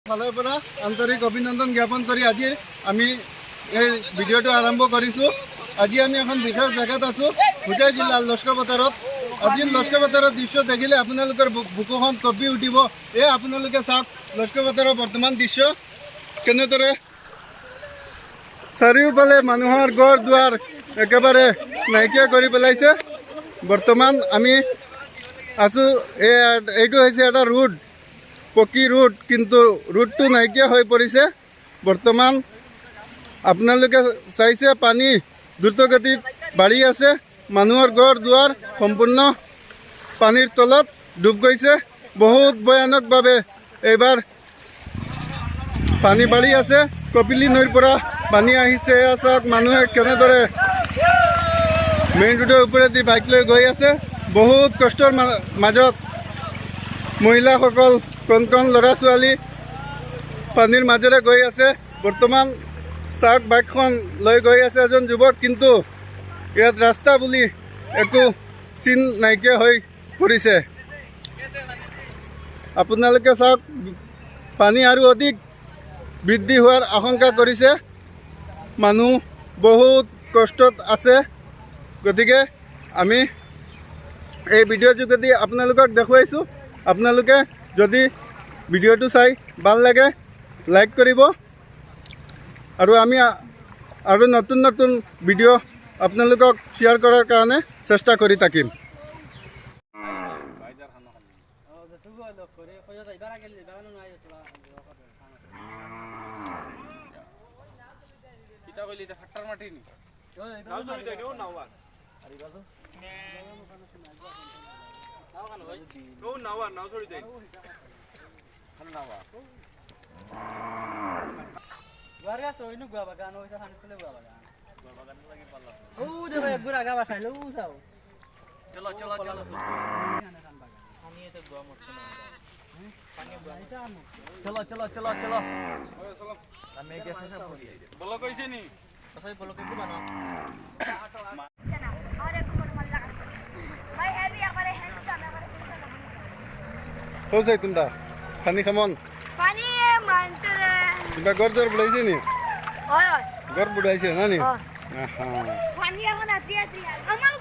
ফালৰ পৰা আন্তৰিক অভিনন্দন জ্ঞাপন কৰি আজি আমি এই ভিডিঅ'টো আৰম্ভ কৰিছোঁ। আজি আমি এখন বিশেষ জেগাত আছোঁ, হোজাই জিলাৰ লস্কৰ বজাৰত। আজি লস্কৰ বজাৰৰ দৃশ্য দেখিলে আপোনালোকৰ বুকুখন কঁপি উঠিব। এই আপোনালোকে চাওক লস্কৰ বজাৰৰ বৰ্তমান দৃশ্য কেনেদৰে চাৰিওফালে মানুহৰ ঘৰ দুৱাৰ একেবাৰে নাইকিয়া কৰি পেলাইছে। বৰ্তমান আমি আছোঁ এইটো হৈছে এটা ৰোড, পকী ৰোড, কিন্তু ৰোডটো নাইকিয়া হৈ পৰিছে। বৰ্তমান আপোনালোকে চাইছে পানী দ্ৰুতগতিত বাঢ়ি আছে। মানুহৰ ঘৰ দুৱাৰ সম্পূৰ্ণ পানীৰ তলত ডুব গৈছে। বহুত ভয়ানকভাৱে এইবাৰ পানী বাঢ়ি আছে। কপিলী নৈৰ পৰা পানী আহিছে। এয়া চাওক মানুহে কেনেদৰে মেইন ৰোডৰ ওপৰেদি বাইক লৈ গৈ আছে। বহুত কষ্টৰ মাজত মহিলাসকল, কণ কণ ল'ৰা ছোৱালী পানীৰ মাজেৰে গৈ আছে। বৰ্তমান চাওক বাইকখন লৈ গৈ আছে এজন যুৱক, কিন্তু ইয়াত ৰাস্তা বুলি একো চিন নাইকিয়া হৈ পৰিছে। আপোনালোকে চাওক পানী আৰু অধিক বৃদ্ধি হোৱাৰ আশংকা কৰিছে। মানুহ বহুত কষ্টত আছে। গতিকে আমি এই ভিডিঅ'ৰ যোগেদি আপোনালোকক দেখুৱাইছোঁ। আপোনালোকে যদি ভিডিঅ'টো চাই ভাল লাগে লাইক কৰিব, আৰু আমি আৰু নতুন নতুন ভিডিঅ' আপোনালোকক শ্বেয়াৰ কৰাৰ কাৰণে চেষ্টা কৰি থাকিম। Kau saya tunda, pani kamon. Pani mancer. Tiba gor dor bulai sini. Oi oi. Gor budai sini, nani? Oh. Aha. Pani yang mana hati-hati. Amal